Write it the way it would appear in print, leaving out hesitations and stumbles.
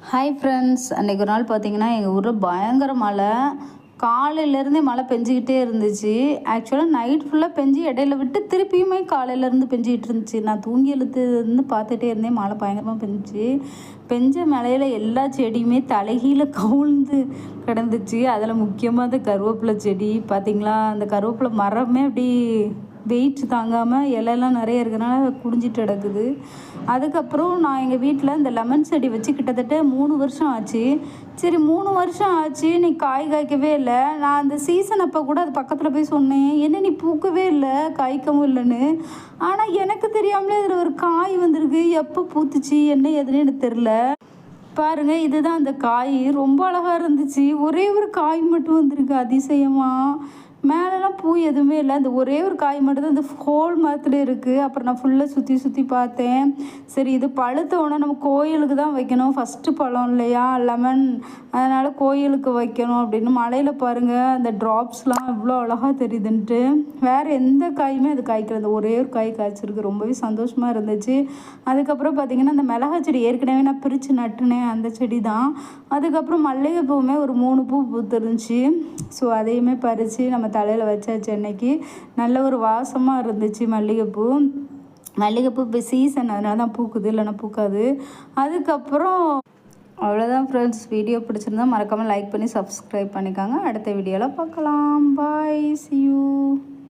Hi friends, அன்றைக்கி ஒரு நாள் பார்த்தீங்கன்னா எங்கள் ஊரில் பயங்கர மழை. காலையிலேருந்தே மழை பெஞ்சிக்கிட்டே இருந்துச்சு. ஆக்சுவலாக நைட் ஃபுல்லாக பெஞ்சு இடையில விட்டு திருப்பியுமே காலையிலேருந்து பெஞ்சிக்கிட்டு இருந்துச்சு. நான் தூங்கி எழுத்துலேருந்து பார்த்துட்டே இருந்தேன். மழை பயங்கரமாக பெஞ்சிச்சு. பெஞ்ச மழையில் எல்லா செடியுமே தலைகீழ கவுழ்ந்து கிடந்துச்சு. அதில் முக்கியமாக அந்த கருவேப்பிலை செடி பார்த்திங்களா, அந்த கருவேப்பிலை மரமே அப்படி வெயிட் தாங்காமல் இலையெல்லாம் நிறைய இருக்கிறனால குடிஞ்சிட்டு கிடக்குது. அதுக்கப்புறம் நான் எங்கள் வீட்டில் இந்த லெமன் செடி வச்சு கிட்டத்தட்ட 3 வருஷம் ஆச்சு. சரி 3 வருஷம் ஆச்சு, நீ காய் காய்க்கவே இல்லை. நான் அந்த சீசன் அப்போ கூட அது பக்கத்தில் போய் சொன்னேன், என்ன நீ பூக்கவே இல்லை, காய்க்கவும் இல்லைன்னு. ஆனால் எனக்கு தெரியாமலே அதில் ஒரு காய் வந்திருக்கு. எப்போ பூத்துச்சு என்ன ஏதுன்னு எனக்கு தெரில. பாருங்கள், இதுதான் அந்த காய். ரொம்ப அழகாக இருந்துச்சு. ஒரே ஒரு காய் மட்டும் வந்திருக்கு அதிசயமாக. மேலெலாம் பூ எதுவுமே இல்லை. அந்த ஒரே ஒரு காய் மட்டும் தான் அந்த ஹோல் மரத்தில் இருக்குது. அப்புறம் நான் ஃபுல்லாக சுற்றி சுற்றி பார்த்தேன். சரி, இது பழுத்த உடனே நம்ம கோயிலுக்கு தான் வைக்கணும், ஃபஸ்ட்டு பழம் இல்லையா லெமன், அதனால் கோயிலுக்கு வைக்கணும் அப்படின்னு. மழையில் பாருங்கள் அந்த ட்ராப்ஸ்லாம் இவ்வளோ அழகாக தெரியுதுன்ட்டு. வேறு எந்த காயுமே அது காய்க்கல, அந்த ஒரே ஒரு காய் காய்ச்சிருக்கு. ரொம்பவே சந்தோஷமாக இருந்துச்சு. அதுக்கப்புறம் பார்த்திங்கன்னா அந்த மிளகா செடி ஏற்கனவே நான் பிரித்து நட்டுனேன், அந்த செடி தான். அதுக்கப்புறம் மல்லிகைப்பூவுமே ஒரு 3 பூ பூத்துருந்துச்சு. ஸோ அதையுமே பறித்து நம்ம தலையில் வச்சாச்சு. அன்னைக்கு நல்ல ஒரு வாசமாக இருந்துச்சு மல்லிகைப்பூ. மல்லிகைப்பூ இப்போ சீசன், அதனால தான் பூக்குது, இல்லைன்னா பூக்காது. அதுக்கப்புறம் அவ்வளோதான் ஃப்ரெண்ட்ஸ். வீடியோ பிடிச்சிருந்தா மறக்காமல் லைக் பண்ணி சப்ஸ்கிரைப் பண்ணிக்காங்க. அடுத்த வீடியோவில் பார்க்கலாம். பாய், see you.